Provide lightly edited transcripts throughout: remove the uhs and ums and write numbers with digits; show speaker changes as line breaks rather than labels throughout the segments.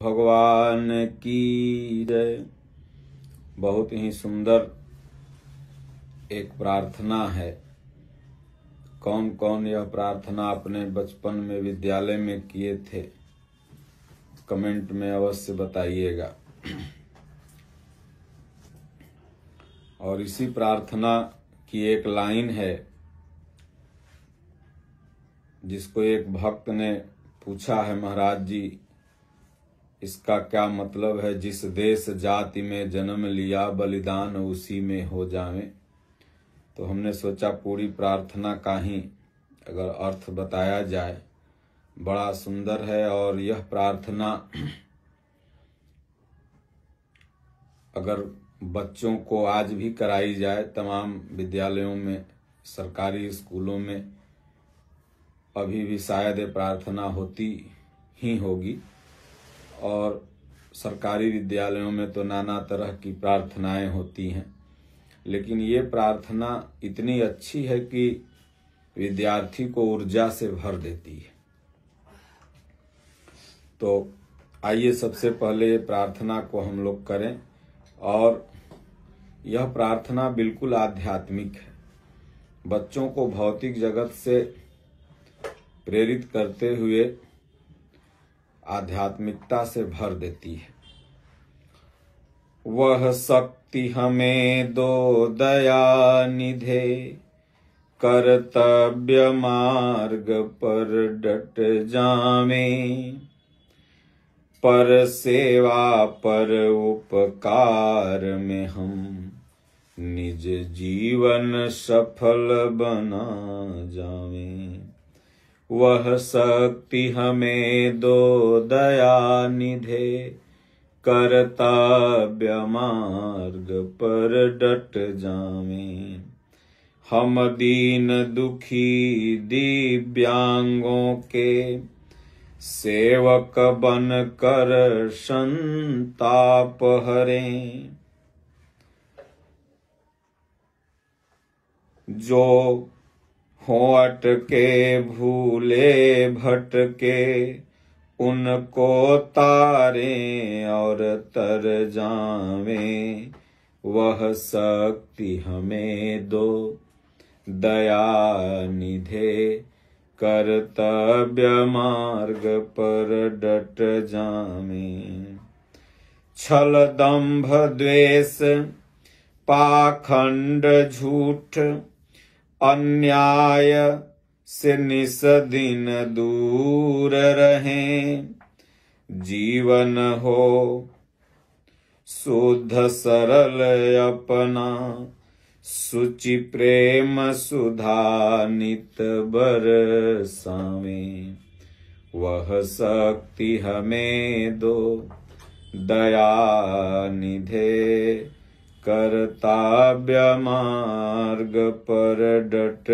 भगवान की जय। बहुत ही सुंदर एक प्रार्थना है। कौन कौन यह प्रार्थना अपने बचपन में विद्यालय में किए थे, कमेंट में अवश्य बताइएगा। और इसी प्रार्थना की एक लाइन है जिसको एक भक्त ने पूछा है, महाराज जी इसका क्या मतलब है? जिस देश जाति में जन्म लिया बलिदान उसी में हो जावे। तो हमने सोचा पूरी प्रार्थना का ही अगर अर्थ बताया जाए। बड़ा सुंदर है और यह प्रार्थना अगर बच्चों को आज भी कराई जाए, तमाम विद्यालयों में, सरकारी स्कूलों में अभी भी शायद ये प्रार्थना होती ही होगी। और सरकारी विद्यालयों में तो नाना तरह की प्रार्थनाएं होती हैं, लेकिन ये प्रार्थना इतनी अच्छी है कि विद्यार्थी को ऊर्जा से भर देती है। तो आइए सबसे पहले ये प्रार्थना को हम लोग करें। और यह प्रार्थना बिल्कुल आध्यात्मिक है, बच्चों को भौतिक जगत से प्रेरित करते हुए आध्यात्मिकता से भर देती है। वह शक्ति हमें दो दया निधे, कर्तव्य मार्ग पर डट जावें। पर सेवा पर उपकार में हम निज जीवन सफल बना जावें। वह शक्ति हमें दो दया निधे, कर्तव्य मार्ग पर डट जावें। हम दीन दुखी दिव्यांगों के सेवक बन कर संताप हरें। जो हो अटके भूले भटके उनको तारें और तर जावें। वह शक्ति हमें दो दया निधे, कर्तव्य मार्ग पर डट जावें। छल दंभ द्वेष पाखंड झूठ अन्याय से निस दिन दूर रहें। जीवन हो शुद्ध सरल अपना, सुचि प्रेम सुधा नित बरसावें। वह शक्ति हमें दो दया निधे, कर्तव्य मार्ग पर डट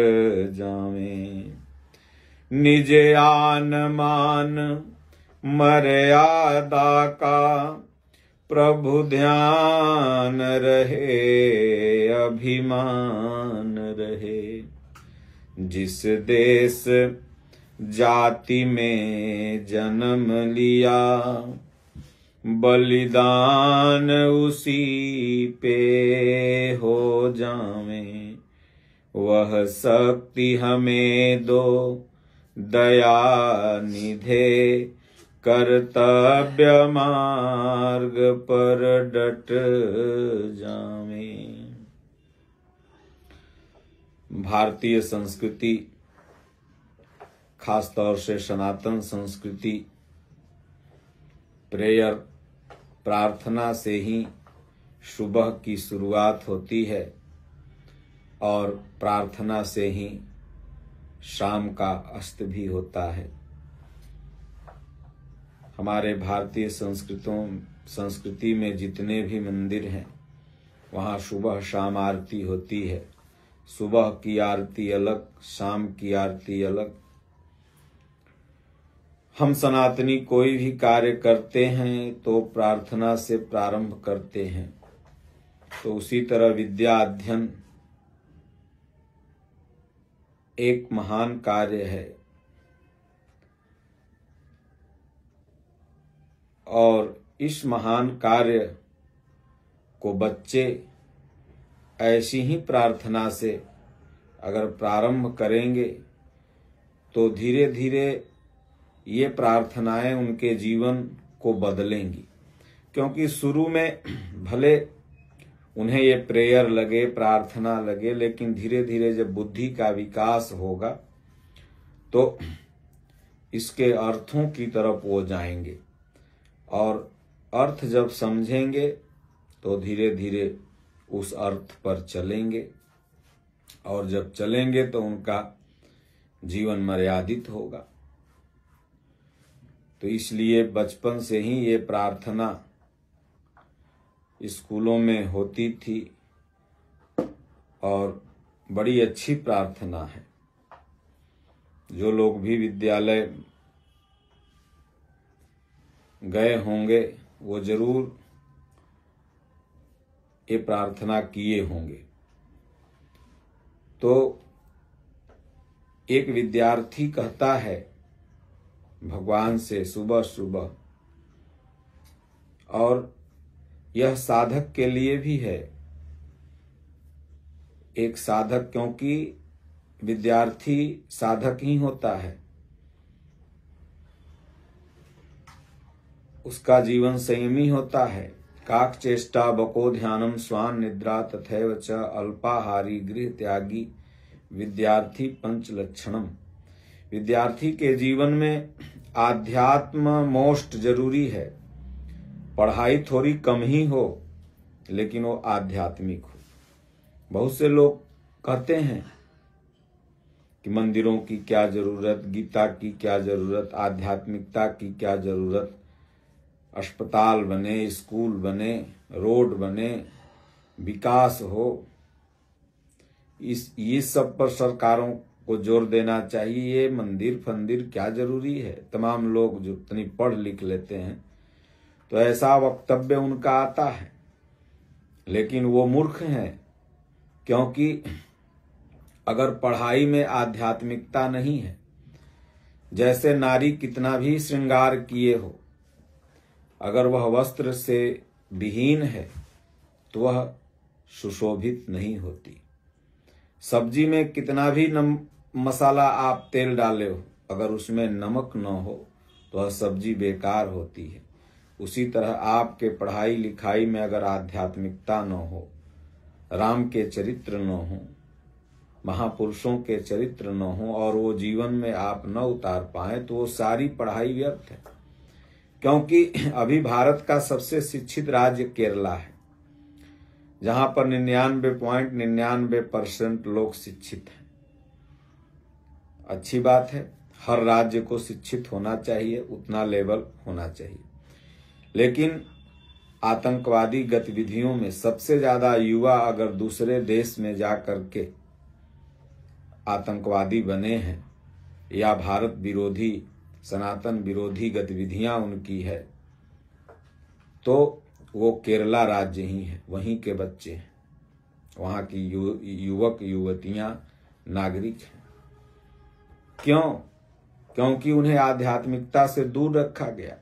जावें। निज आन मान मर्यादा का प्रभु ध्यान रहे, अभिमान रहे। जिस देश जाति में जन्म लिया बलिदान उसी पे हो जावें। वह शक्ति हमें दो दया निधे, कर्तव्य मार्ग पर डट जावें। भारतीय संस्कृति, खास तौर से सनातन संस्कृति, प्रेयर प्रार्थना से ही सुबह की शुरुआत होती है और प्रार्थना से ही शाम का अस्त भी होता है। हमारे भारतीय संस्कृति में जितने भी मंदिर हैं वहाँ सुबह शाम आरती होती है। सुबह की आरती अलग, शाम की आरती अलग। हम सनातनी कोई भी कार्य करते हैं तो प्रार्थना से प्रारंभ करते हैं। तो उसी तरह विद्या अध्ययन एक महान कार्य है और इस महान कार्य को बच्चे ऐसी ही प्रार्थना से अगर प्रारंभ करेंगे तो धीरे धीरे ये प्रार्थनाएं उनके जीवन को बदलेंगी। क्योंकि शुरू में भले उन्हें ये प्रेयर लगे, प्रार्थना लगे, लेकिन धीरे धीरे जब बुद्धि का विकास होगा तो इसके अर्थों की तरफ वो जाएंगे और अर्थ जब समझेंगे तो धीरे धीरे उस अर्थ पर चलेंगे और जब चलेंगे तो उनका जीवन मर्यादित होगा। तो इसलिए बचपन से ही ये प्रार्थना स्कूलों में होती थी और बड़ी अच्छी प्रार्थना है। जो लोग भी विद्यालय गए होंगे वो जरूर ये प्रार्थना किए होंगे। तो एक विद्यार्थी कहता है भगवान से सुबह सुबह, और यह साधक के लिए भी है। एक साधक, क्योंकि विद्यार्थी साधक ही होता है, उसका जीवन संयमी होता है। काक चेष्टा बको ध्यानम स्वान निद्रा तथैव च अल्पाहारी गृह त्यागी विद्यार्थी पंच लक्षणम। विद्यार्थी के जीवन में आध्यात्म मोस्ट जरूरी है। पढ़ाई थोड़ी कम ही हो लेकिन वो आध्यात्मिक हो। बहुत से लोग कहते हैं कि मंदिरों की क्या जरूरत, गीता की क्या जरूरत, आध्यात्मिकता की क्या जरूरत। अस्पताल बने, स्कूल बने, रोड बने, विकास हो, ये सब पर सरकारों को जोर देना चाहिए। ये मंदिर फंदिर क्या जरूरी है। तमाम लोग जो इतनी पढ़ लिख लेते हैं तो ऐसा वक्तव्य उनका आता है, लेकिन वो मूर्ख हैं। क्योंकि अगर पढ़ाई में आध्यात्मिकता नहीं है, जैसे नारी कितना भी श्रृंगार किए हो, अगर वह वस्त्र से विहीन है तो वह सुशोभित नहीं होती। सब्जी में कितना भी मसाला आप तेल डाले हो, अगर उसमें नमक न हो तो वह सब्जी बेकार होती है। उसी तरह आपके पढ़ाई लिखाई में अगर आध्यात्मिकता न हो, राम के चरित्र न हो, महापुरुषों के चरित्र न हो और वो जीवन में आप न उतार पाए तो वो सारी पढ़ाई व्यर्थ है। क्योंकि अभी भारत का सबसे शिक्षित राज्य केरला है, जहां पर 99.99% लोग शिक्षित हैं। अच्छी बात है, हर राज्य को शिक्षित होना चाहिए, उतना लेवल होना चाहिए। लेकिन आतंकवादी गतिविधियों में सबसे ज्यादा युवा अगर दूसरे देश में जाकर के आतंकवादी बने हैं या भारत विरोधी, सनातन विरोधी गतिविधियां उनकी है, तो वो केरला राज्य ही है, वहीं के बच्चे हैं, वहां की युवक युवतियां नागरिक हैं। क्यों? क्योंकि उन्हें आध्यात्मिकता से दूर रखा गया।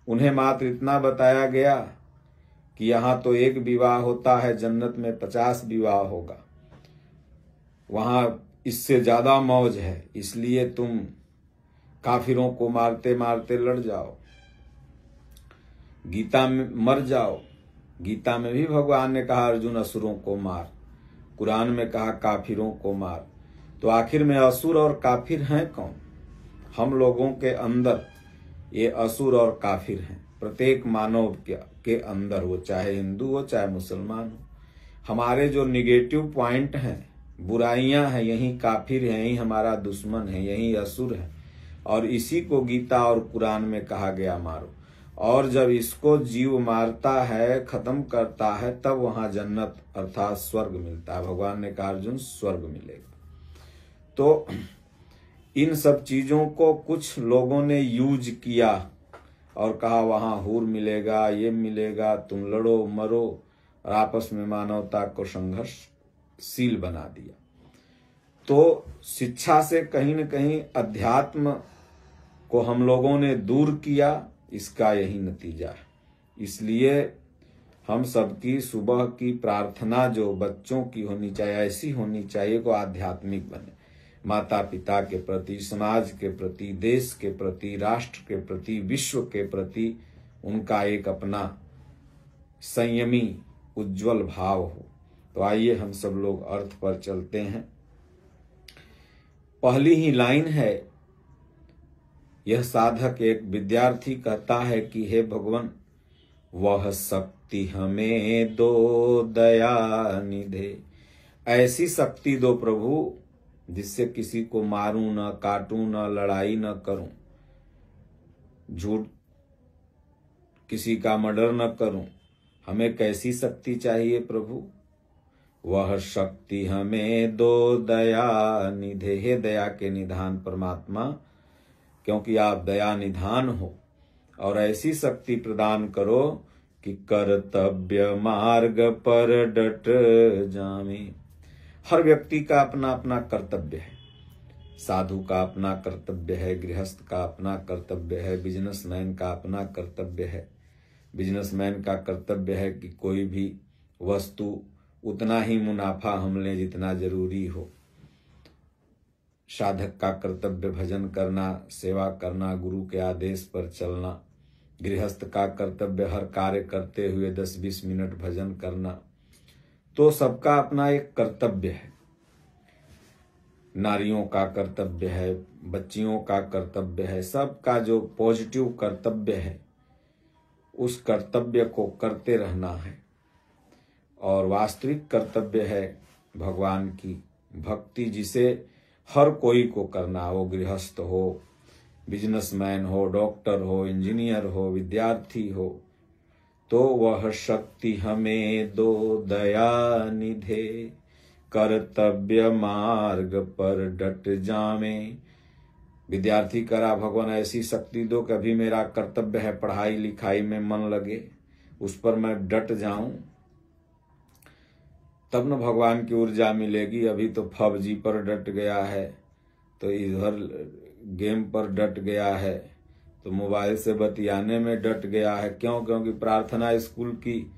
उन्हें मात्र इतना बताया गया कि यहां तो एक विवाह होता है, जन्नत में 50 विवाह होगा, वहां इससे ज्यादा मौज है, इसलिए तुम काफिरों को मारते मारते लड़ जाओ, गीता में मर जाओ। गीता में भी भगवान ने कहा अर्जुन असुरों को मार, कुरान में कहा काफिरों को मार। तो आखिर में असुर और काफिर हैं कौन? हम लोगों के अंदर ये असुर और काफिर हैं। प्रत्येक मानव के अंदर, वो चाहे हिंदू हो चाहे मुसलमान हो, हमारे जो निगेटिव पॉइंट हैं, बुराइयां हैं, यही काफिर है, यही हमारा दुश्मन है, यही असुर है। और इसी को गीता और कुरान में कहा गया मारो। और जब इसको जीव मारता है, खत्म करता है, तब वहां जन्नत अर्थात स्वर्ग मिलता है। भगवान ने कहा अर्जुन स्वर्ग मिलेगा। तो इन सब चीजों को कुछ लोगों ने यूज किया और कहा वहां हूर मिलेगा, ये मिलेगा, तुम लड़ो मरो, और आपस में मानवता को संघर्षशील बना दिया। तो शिक्षा से कहीं न कहीं अध्यात्म को हम लोगों ने दूर किया, इसका यही नतीजा है। इसलिए हम सबकी सुबह की प्रार्थना जो बच्चों की होनी चाहिए, ऐसी होनी चाहिए को आध्यात्मिक बने, माता पिता के प्रति, समाज के प्रति, देश के प्रति, राष्ट्र के प्रति, विश्व के प्रति उनका एक अपना संयमी उज्जवल भाव हो। तो आइए हम सब लोग अर्थ पर चलते हैं। पहली ही लाइन है, यह साधक एक विद्यार्थी कहता है कि हे भगवान, वह शक्ति हमें दो दया निधे। ऐसी शक्ति दो प्रभु जिससे किसी को मारूं न, काटूं न, लड़ाई न करूं, झूठ किसी का मर्डर न करूं। हमें कैसी शक्ति चाहिए प्रभु? वह शक्ति हमें दो दया निधे। हे दया के निधान परमात्मा, क्योंकि आप दया निधान हो, और ऐसी शक्ति प्रदान करो कि कर्तव्य मार्ग पर डट जावे। हर व्यक्ति का अपना अपना कर्तव्य है। साधु का अपना कर्तव्य है, गृहस्थ का अपना कर्तव्य है, बिजनेसमैन का अपना कर्तव्य है। बिजनेसमैन का कर्तव्य है कि कोई भी वस्तु उतना ही मुनाफा हम लें जितना जरूरी हो। साधक का कर्तव्य भजन करना, सेवा करना, गुरु के आदेश पर चलना। गृहस्थ का कर्तव्य हर कार्य करते हुए 10-20 मिनट भजन करना। तो सबका अपना एक कर्तव्य है। नारियों का कर्तव्य है, बच्चियों का कर्तव्य है, सबका जो पॉजिटिव कर्तव्य है उस कर्तव्य को करते रहना है। और वास्तविक कर्तव्य है भगवान की भक्ति, जिसे हर कोई को करना, वो गृहस्थ हो, बिजनेसमैन हो, डॉक्टर हो, इंजीनियर हो, विद्यार्थी हो। तो वह शक्ति हमें दो दया निधे, कर्तव्य मार्ग पर डट जावे। विद्यार्थी करा, भगवान ऐसी शक्ति दो, कभी मेरा कर्तव्य है पढ़ाई लिखाई में मन लगे, उस पर मैं डट जाऊं, तब न भगवान की ऊर्जा मिलेगी। अभी तो PUBG पर डट गया है, तो इधर गेम पर डट गया है, तो मोबाइल से बतियाने में डट गया है। क्यों? क्योंकि प्रार्थना स्कूल की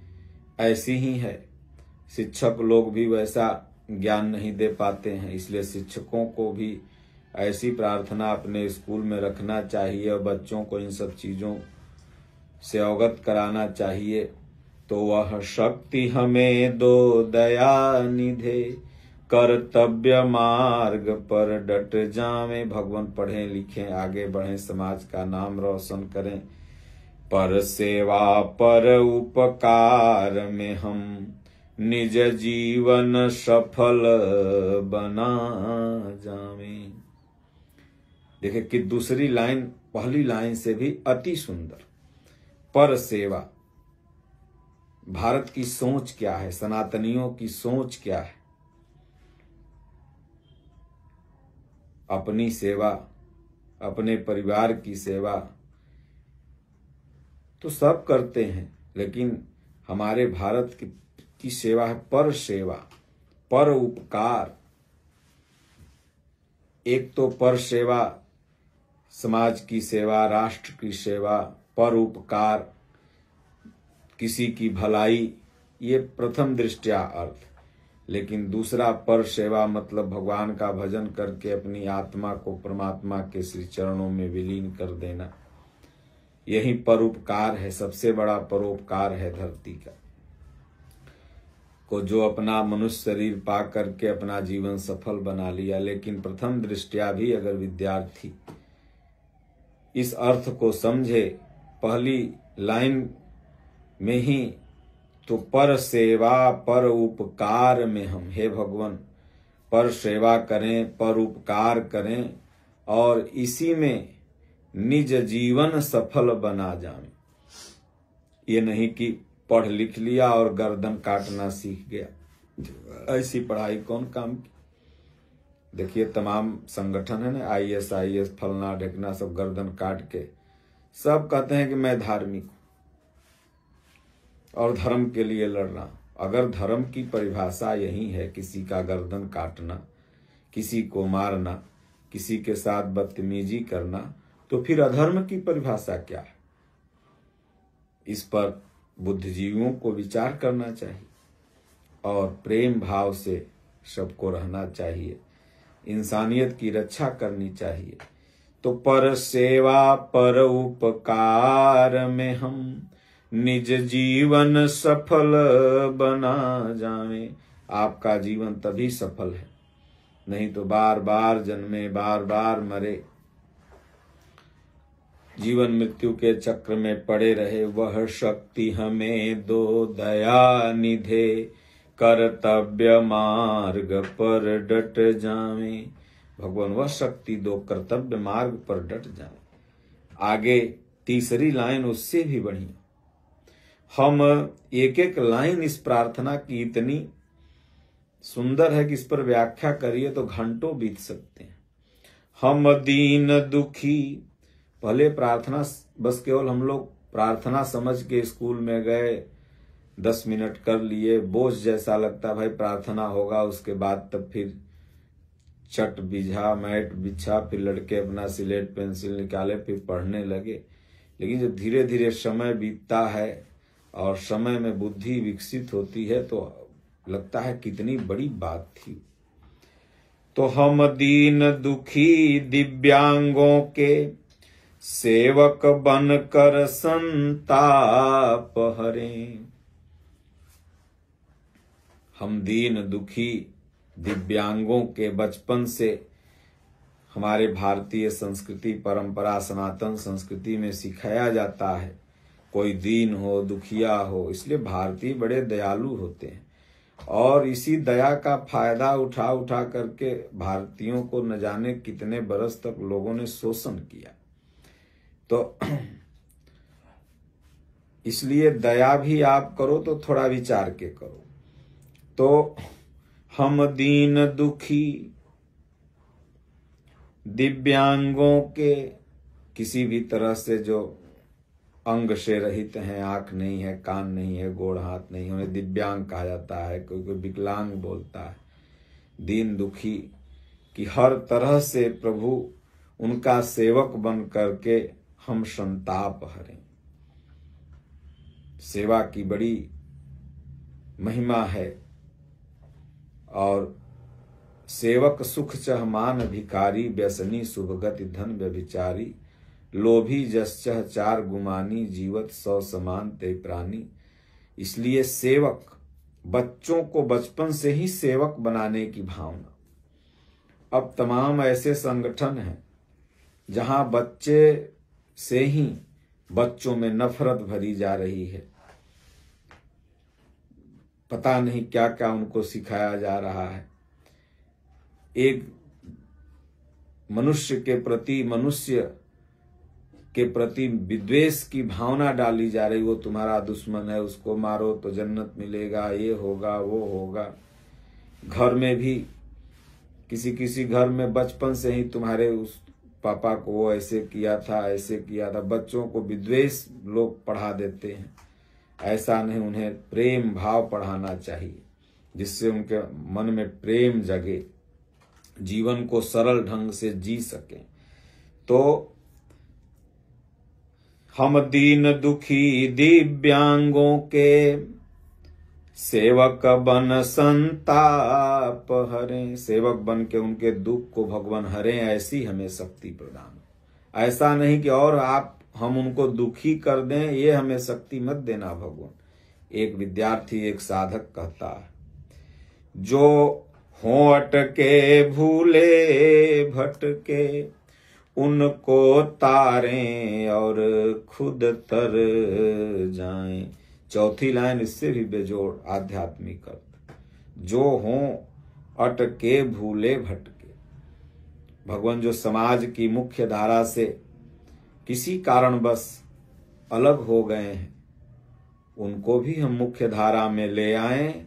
ऐसी ही है। शिक्षक लोग भी वैसा ज्ञान नहीं दे पाते हैं, इसलिए शिक्षकों को भी ऐसी प्रार्थना अपने स्कूल में रखना चाहिए और बच्चों को इन सब चीजों से अवगत कराना चाहिए। तो वह शक्ति हमें दो दया निधे, कर्तव्य मार्ग पर डट जावें। भगवान पढ़ें लिखें, आगे बढ़ें, समाज का नाम रोशन करें। पर सेवा पर उपकार में हम निज जीवन सफल बना जावें। देखिए कि दूसरी लाइन पहली लाइन से भी अति सुंदर। पर सेवा, भारत की सोच क्या है, सनातनियों की सोच क्या है? अपनी सेवा, अपने परिवार की सेवा तो सब करते हैं, लेकिन हमारे भारत की सेवा है पर सेवा, पर उपकार। एक तो पर सेवा, समाज की सेवा, राष्ट्र की सेवा, पर उपकार, किसी की भलाई, ये प्रथम दृष्टया अर्थ। लेकिन दूसरा पर सेवा मतलब भगवान का भजन करके अपनी आत्मा को परमात्मा के श्री चरणों में विलीन कर देना, यही परोपकार है। सबसे बड़ा परोपकार है धरती का को जो अपना मनुष्य शरीर पा करके अपना जीवन सफल बना लिया। लेकिन प्रथम दृष्टया भी अगर विद्यार्थी इस अर्थ को समझे पहली लाइन में ही, तो पर सेवा पर उपकार में हम, हे भगवान, पर सेवा करें, पर उपकार करें और इसी में निज जीवन सफल बना जाएं। ये नहीं कि पढ़ लिख लिया और गर्दन काटना सीख गया, ऐसी पढ़ाई कौन काम की? देखिए तमाम संगठन है ना, IAS फलना ढेकना, सब गर्दन काट के सब कहते हैं कि मैं धार्मिक हूं और धर्म के लिए लड़ रहा हूं। अगर धर्म की परिभाषा यही है किसी का गर्दन काटना, किसी को मारना, किसी के साथ बदतमीजी करना, तो फिर अधर्म की परिभाषा क्या है? इस पर बुद्धिजीवियों को विचार करना चाहिए और प्रेम भाव से सबको रहना चाहिए, इंसानियत की रक्षा करनी चाहिए। तो पर सेवा पर उपकार में हम निज जीवन सफल बना जावे। आपका जीवन तभी सफल है, नहीं तो बार बार जन्मे बार बार मरे, जीवन मृत्यु के चक्र में पड़े रहे। वह शक्ति हमें दो दया निधे, कर्तव्य मार्ग पर डट जावे। भगवान वह शक्ति दो, कर्तव्य मार्ग पर डट जाए। आगे तीसरी लाइन उससे भी बढ़िया। हम एक एक लाइन इस प्रार्थना की इतनी सुंदर है कि इस पर व्याख्या करिए तो घंटों बीत सकते हैं। हम दीन दुखी, पहले प्रार्थना बस केवल हम लोग प्रार्थना समझ के स्कूल में गए, 10 मिनट कर लिए, बोझ जैसा लगता भाई प्रार्थना होगा, उसके बाद तब फिर चट बिछा मैट बिछा, फिर लड़के अपना स्लेट पेंसिल निकाले, फिर पढ़ने लगे। लेकिन जब धीरे धीरे समय बीतता है और समय में बुद्धि विकसित होती है तो लगता है कितनी बड़ी बात थी। तो हम दीन दुखी दिव्यांगों के सेवक बनकर संताप हरें। हम दीन दुखी दिव्यांगों के बचपन से हमारे भारतीय संस्कृति परंपरा सनातन संस्कृति में सिखाया जाता है कोई दीन हो दुखिया हो, इसलिए भारतीय बड़े दयालु होते हैं और इसी दया का फायदा उठा उठा करके भारतीयों को न जाने कितने बरस तक लोगों ने शोषण किया। तो इसलिए दया भी आप करो तो थोड़ा विचार के करो। तो हम दीन दुखी दिव्यांगों के, किसी भी तरह से जो अंग से रहित हैं, आंख नहीं है, कान नहीं है, गोड़ हाथ नहीं है, उन्हें दिव्यांग कहा जाता है, कोई कोई विकलांग बोलता है। दीन दुखी कि हर तरह से प्रभु उनका सेवक बन करके हम संताप हरें। सेवा की बड़ी महिमा है और सेवक सुख चह मान भिकारी, व्यसनी शुभगति धन व्यभिचारी, लोभी जश्चह चार गुमानी, जीवत 100 समान ते प्राणी। इसलिए सेवक, बच्चों को बचपन से ही सेवक बनाने की भावना। अब तमाम ऐसे संगठन हैं जहां बच्चे से ही बच्चों में नफरत भरी जा रही है, पता नहीं क्या क्या उनको सिखाया जा रहा है। एक मनुष्य के प्रति विद्वेष की भावना डाली जा रही, वो तुम्हारा दुश्मन है, उसको मारो तो जन्नत मिलेगा, ये होगा वो होगा। घर में भी किसी किसी घर में बचपन से ही तुम्हारे उस पापा को वो ऐसे किया था, ऐसे किया था, बच्चों को विद्वेष लोग पढ़ा देते हैं। ऐसा नहीं, उन्हें प्रेम भाव पढ़ाना चाहिए जिससे उनके मन में प्रेम जगे, जीवन को सरल ढंग से जी सके। तो हम दीन दुखी दिव्यांगों के सेवक बन संताप हरें। सेवक बन के उनके दुख को भगवान हरें, ऐसी हमें शक्ति प्रदान। ऐसा नहीं कि और हम उनको दुखी कर दें, ये हमें शक्ति मत देना भगवान। एक विद्यार्थी एक साधक कहता है, जो हों अटके भूले भटके, उनको तारें और खुद तर जाएं। चौथी लाइन इससे भी बेजोड़ आध्यात्मिक अर्थ। जो हों अटके भूले भटके, भगवान जो समाज की मुख्य धारा से किसी कारणवश अलग हो गए हैं, उनको भी हम मुख्य धारा में ले आएं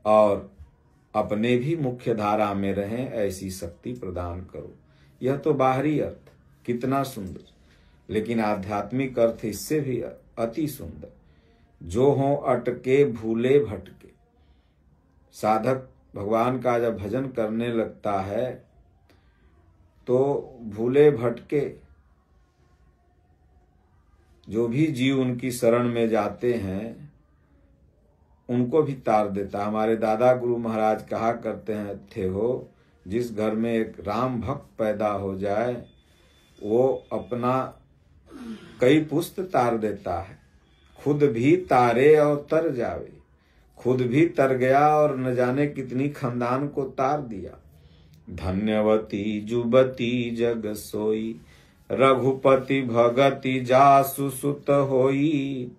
और अपने भी मुख्य धारा में रहें, ऐसी शक्ति प्रदान करो। यह तो बाहरी अर्थ कितना सुंदर, लेकिन आध्यात्मिक अर्थ इससे भी अति सुंदर। जो हों अटके भूले भटके, साधक भगवान का जब भजन करने लगता है तो भूले भटके जो भी जीव उनकी शरण में जाते हैं उनको भी तार देता। हमारे दादा गुरु महाराज कहा करते हैं थे हो, जिस घर में एक राम भक्त पैदा हो जाए वो अपना कई पुस्त तार देता है, खुद भी तारे और तर जावे। खुद भी तर गया और न जाने कितनी खानदान को तार दिया। धन्यवती जुबती जग सोई, रघुपति भगति जासु सुत होई।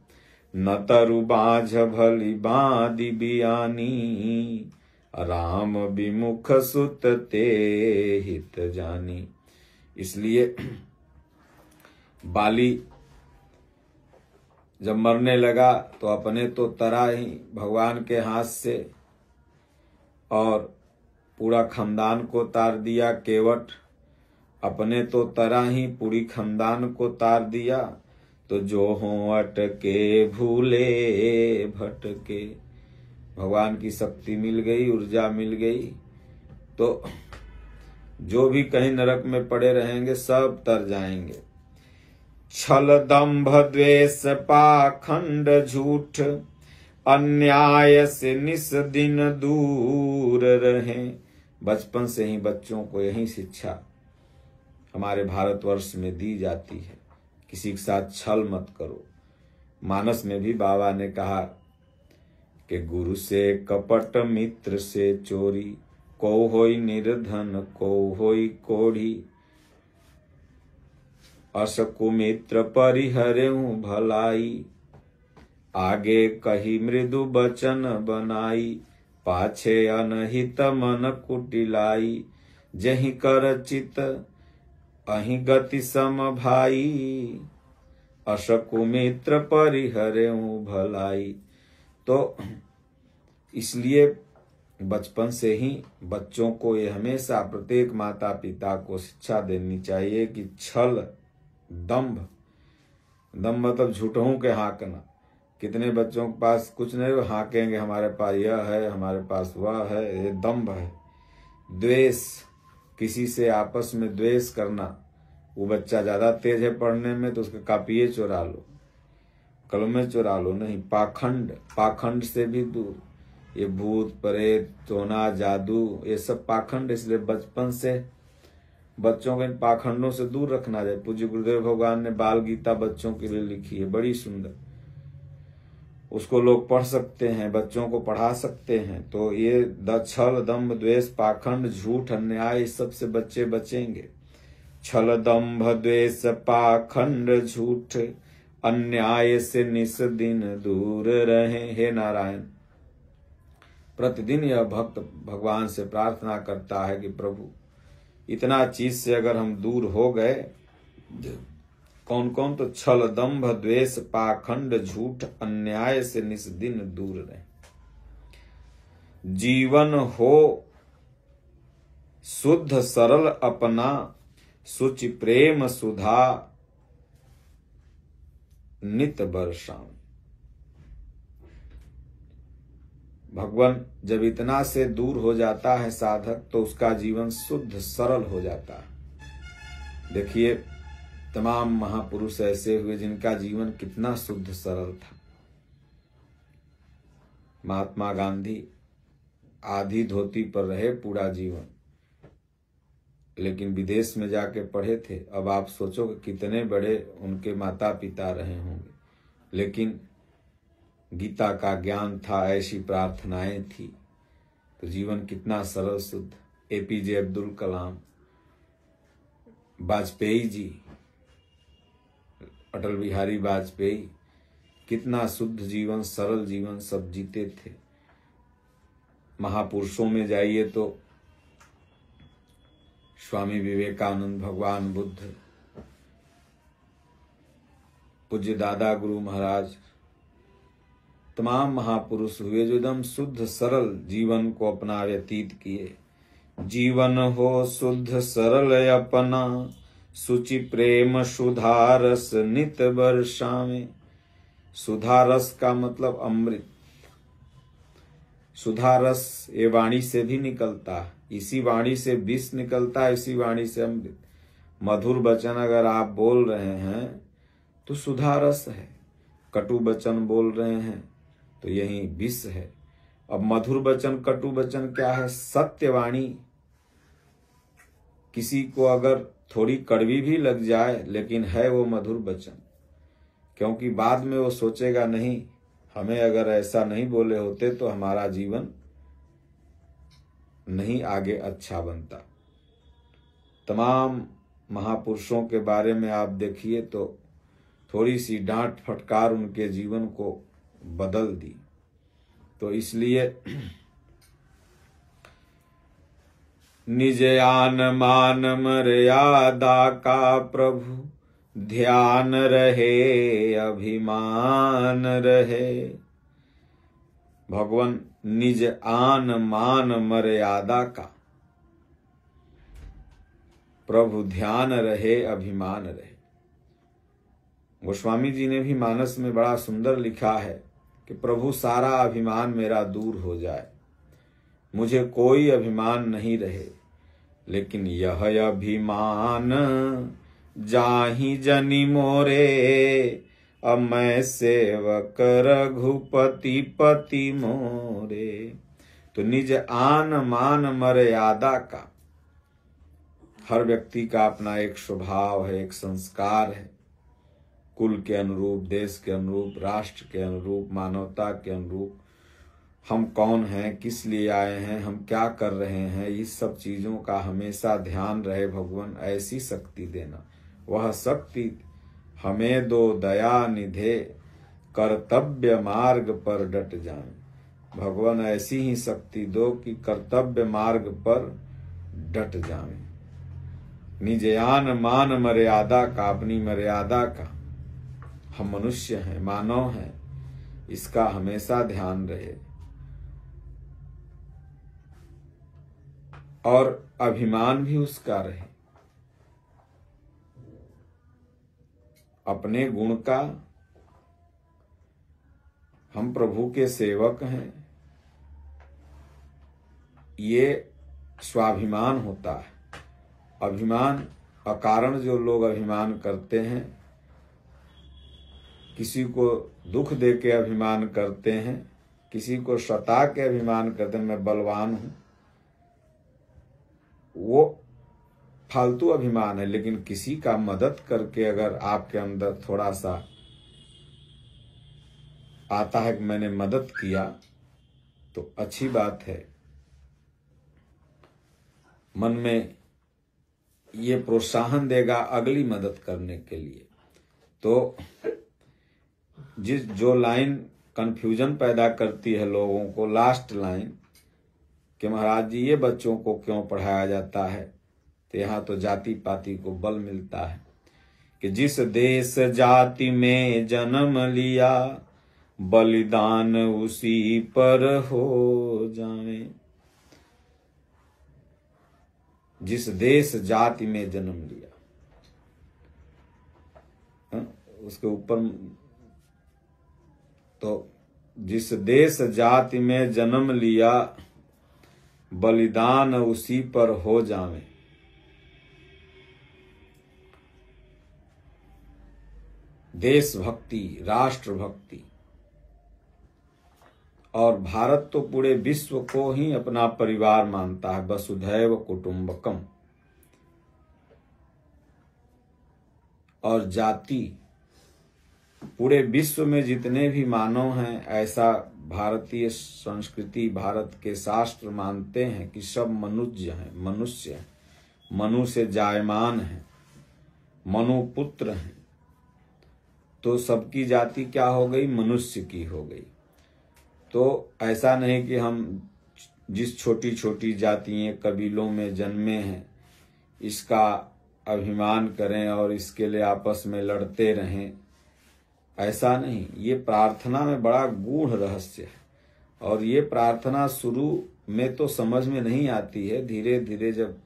न तरु बाझ भली बादी बियानी, राम विमुख सुत ते हित जानी। इसलिए बाली जब मरने लगा तो अपने तो तरा ही भगवान के हाथ से और पूरा खानदान को तार दिया। केवट अपने तो तरा ही पूरी खानदान को तार दिया। तो जो हों अटके भूले भटके, भगवान की शक्ति मिल गई, ऊर्जा मिल गई तो जो भी कहीं नरक में पड़े रहेंगे सब तर जाएंगे। छल दंभ द्वेष पाखंड झूठ, अन्याय से निस दिन दूर रहें। बचपन से ही बच्चों को यही शिक्षा हमारे भारतवर्ष में दी जाती है, किसी के साथ छल मत करो। मानस में भी बाबा ने कहा कि गुरु से कपट मित्र से चोरी, को होई निर्धन को होई कोढ़ी। अस कुमित्र परिहरेऊ भलाई, आगे कही मृदु बचन बनाई। पाछे अनहित मन कुटिलाई, जहि कर चित अहि गति सम भाई। अस कुमित्र परिहरेऊ भलाई। तो इसलिए बचपन से ही बच्चों को ये हमेशा प्रत्येक माता पिता को शिक्षा देनी चाहिए कि छल दंभ मतलब झूठों के हाँकना। कितने बच्चों के पास कुछ नहीं, वो हाँकेंगे हमारे पास यह है, हमारे पास वह है, ये दंभ है। द्वेष, किसी से आपस में द्वेष करना। वो बच्चा ज्यादा तेज है पढ़ने में तो उसके कापिये चुरा लो, कलमें चुरा लो। नहीं, पाखंड से भी दूर। ये भूत प्रेत टोना जादू ये सब पाखंड, इसलिए बचपन से बच्चों को इन पाखंडों से दूर रखना चाहिए। पूज्य गुरुदेव भगवान ने बाल गीता बच्चों के लिए लिखी है, बड़ी सुंदर। उसको लोग पढ़ सकते हैं, बच्चों को पढ़ा सकते हैं। तो ये छल दंभ द्वेष पाखंड झूठ अन्याय इस सब से बच्चे बचेंगे। छल दंभ द्वेष पाखंड झूठ, अन्याय से निस दिन दूर रहे। हे नारायण, प्रतिदिन यह भक्त भगवान से प्रार्थना करता है कि प्रभु इतना चीज से अगर हम दूर हो गए, कौन कौन, तो छल दंभ द्वेष पाखंड झूठ अन्याय से निस दिन दूर रहे। जीवन हो शुद्ध सरल अपना, सुचि प्रेम सुधा नित बरसाऊं। भगवान जब इतना से दूर हो जाता है साधक तो उसका जीवन शुद्ध सरल हो जाता है। देखिए तमाम महापुरुष ऐसे हुए जिनका जीवन कितना शुद्ध सरल था। महात्मा गांधी आधी धोती पर रहे पूरा जीवन, लेकिन विदेश में जाके पढ़े थे। अब आप सोचो कि कितने बड़े उनके माता पिता रहे होंगे, लेकिन गीता का ज्ञान था, ऐसी प्रार्थनाएं थी, तो जीवन कितना सरल शुद्ध। एपीजे अब्दुल कलाम, वाजपेयी जी, अटल बिहारी वाजपेयी, कितना शुद्ध जीवन सरल जीवन सब जीते थे। महापुरुषों में जाइए तो स्वामी विवेकानंद, भगवान बुद्ध, पूज्य दादा गुरु महाराज, तमाम महापुरुष हुए जो एकदम शुद्ध सरल जीवन को अपना व्यतीत किए। जीवन हो शुद्ध सरल अपना, सुचि प्रेम सुधा रस नित बरसावे। सुधा रस का मतलब अमृत। सुधा रस ये वाणी से भी निकलता है, इसी वाणी से विष निकलता है, इसी वाणी से अमृत। मधुर वचन अगर आप बोल रहे हैं तो सुधा रस है। कटु वचन बोल रहे हैं तो यही विष है। अब मधुर वचन कटु वचन क्या है? सत्यवाणी। किसी को अगर थोड़ी कड़वी भी लग जाए लेकिन है वो मधुर वचन, क्योंकि बाद में वो सोचेगा नहीं, हमें अगर ऐसा नहीं बोले होते तो हमारा जीवन नहीं आगे अच्छा बनता। तमाम महापुरुषों के बारे में आप देखिए तो थोड़ी सी डांट फटकार उनके जीवन को बदल दी। तो इसलिए निज आन मान मर्यादा का प्रभु ध्यान रहे, अभिमान रहे। भगवान निज आन मान मर्यादा का प्रभु ध्यान रहे, अभिमान रहे। गोस्वामी जी ने भी मानस में बड़ा सुंदर लिखा है कि प्रभु सारा अभिमान मेरा दूर हो जाए, मुझे कोई अभिमान नहीं रहे। लेकिन यह अभिमान जाहि जनि मोरे, अब मैं सेवक रघुपति पति मोरे। तो निज आन मान मर्यादा का हर व्यक्ति का अपना एक स्वभाव है, एक संस्कार है। कुल के अनुरूप, देश के अनुरूप, राष्ट्र के अनुरूप, मानवता के अनुरूप हम कौन हैं, किस लिए आए हैं, हम क्या कर रहे हैं, इस सब चीजों का हमेशा ध्यान रहे। भगवान ऐसी शक्ति देना, वह शक्ति हमें दो दया निधे, कर्तव्य मार्ग पर डट जाएं। भगवान ऐसी ही शक्ति दो कि कर्तव्य मार्ग पर डट जाएं। निज आन मान मर्यादा का, अपनी मर्यादा का, हम मनुष्य हैं, मानव हैं, इसका हमेशा ध्यान रहे। और अभिमान भी उसका रहे, अपने गुण का। हम प्रभु के सेवक हैं, ये स्वाभिमान होता है। अभिमान अकारण जो लोग अभिमान करते हैं, किसी को दुख दे के अभिमान करते हैं, किसी को सता के अभिमान करते हैं, मैं बलवान हूं, वो फालतू अभिमान है। लेकिन किसी का मदद करके अगर आपके अंदर थोड़ा सा आता है कि मैंने मदद किया, तो अच्छी बात है। मन में ये प्रोत्साहन देगा अगली मदद करने के लिए। तो जो लाइन कंफ्यूजन पैदा करती है लोगों को, लास्ट लाइन कि महाराज जी ये बच्चों को क्यों पढ़ाया जाता है, तो यहाँ तो जाति पाति को बल मिलता है कि जिस देश जाति में जन्म लिया, बलिदान उसी पर हो जाए। जिस देश जाति में जन्म लिया, उसके ऊपर तो जिस देश जाति में जन्म लिया, बलिदान उसी पर हो जावे। देशभक्ति, राष्ट्रभक्ति। और भारत तो पूरे विश्व को ही अपना परिवार मानता है, वसुधैव कुटुंबकम। और जाति, पूरे विश्व में जितने भी मानव हैं, ऐसा भारतीय संस्कृति, भारत के शास्त्र मानते हैं कि सब मनुष्य हैं, मनुष्य हैं, मनु से जायमान हैं, मनु पुत्र हैं। तो सबकी जाति क्या हो गई? मनुष्य की हो गई। तो ऐसा नहीं कि हम जिस छोटी छोटी जातियां कबीलों में जन्मे हैं इसका अभिमान करें और इसके लिए आपस में लड़ते रहें, ऐसा नहीं। ये प्रार्थना में बड़ा गूढ़ रहस्य है। और ये प्रार्थना शुरू में तो समझ में नहीं आती है, धीरे धीरे जब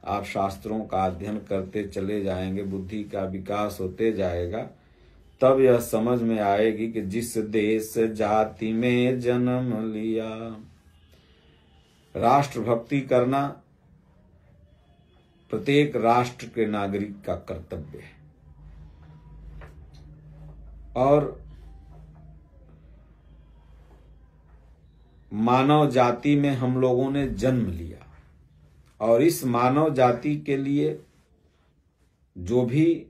आप शास्त्रों का अध्ययन करते चले जाएंगे, बुद्धि का विकास होते जाएगा, तब यह समझ में आएगी कि जिस देश जाति में जन्म लिया। राष्ट्रभक्ति करना प्रत्येक राष्ट्र के नागरिक का कर्तव्य है। और मानव जाति में हम लोगों ने जन्म लिया और इस मानव जाति के लिए जो भी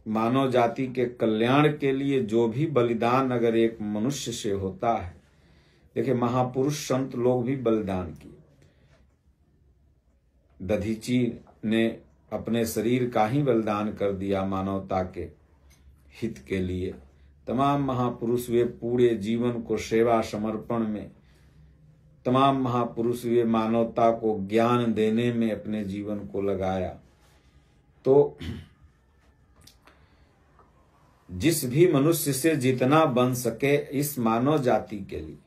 मानव जाति के कल्याण के लिए जो भी बलिदान अगर एक मनुष्य से होता है, देखिए महापुरुष संत लोग भी बलिदान किए। दधीची ने अपने शरीर का ही बलिदान कर दिया मानवता के हित के लिए। तमाम महापुरुष वे पूरे जीवन को सेवा समर्पण में, तमाम महापुरुष वे मानवता को ज्ञान देने में अपने जीवन को लगाया। तो जिस भी मनुष्य से जितना बन सके इस मानव जाति के लिए,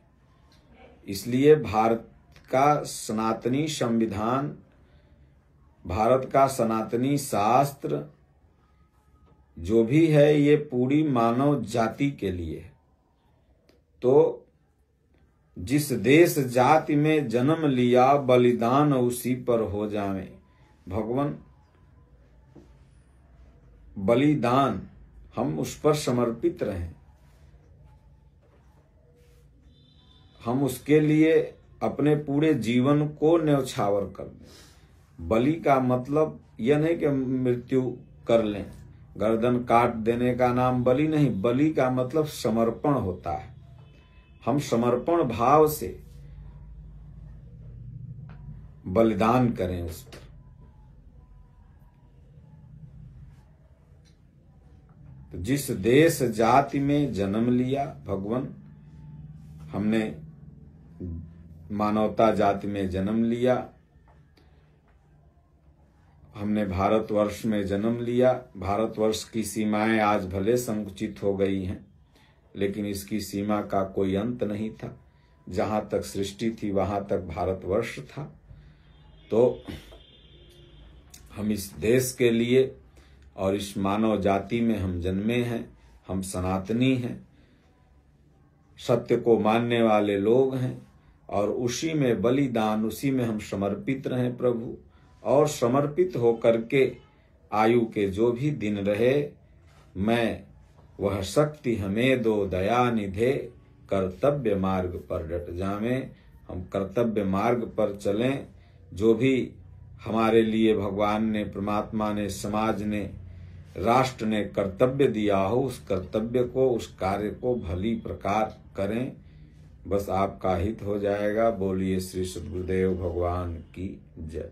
इसलिए भारत का सनातनी संविधान, भारत का सनातनी शास्त्र जो भी है ये पूरी मानव जाति के लिए है। तो जिस देश जाति में जन्म लिया बलिदान उसी पर हो जावे। भगवान बलिदान हम उस पर समर्पित रहें, हम उसके लिए अपने पूरे जीवन को न्यौछावर कर दें। बलि का मतलब यह नहीं कि मृत्यु कर लें, गर्दन काट देने का नाम बलि नहीं। बलि का मतलब समर्पण होता है। हम समर्पण भाव से बलिदान करें उस पर। तो जिस देश जाति में जन्म लिया भगवान, हमने मानवता जाति में जन्म लिया, हमने भारतवर्ष में जन्म लिया। भारतवर्ष की सीमाएं आज भले संकुचित हो गई हैं, लेकिन इसकी सीमा का कोई अंत नहीं था। जहां तक सृष्टि थी वहां तक भारतवर्ष था। तो हम इस देश के लिए और इस मानव जाति में हम जन्मे हैं, हम सनातनी हैं, सत्य को मानने वाले लोग हैं और उसी में बलिदान, उसी में हम समर्पित रहें प्रभु। और समर्पित होकर के आयु के जो भी दिन रहे, मैं वह शक्ति हमें दो दया निधे, कर्तव्य मार्ग पर डट जावें। हम कर्तव्य मार्ग पर चलें। जो भी हमारे लिए भगवान ने, परमात्मा ने, समाज ने, राष्ट्र ने कर्तव्य दिया हो, उस कर्तव्य को, उस कार्य को भली प्रकार करें। बस आपका हित हो जाएगा। बोलिए श्री सद्गुरुदेव भगवान की जय।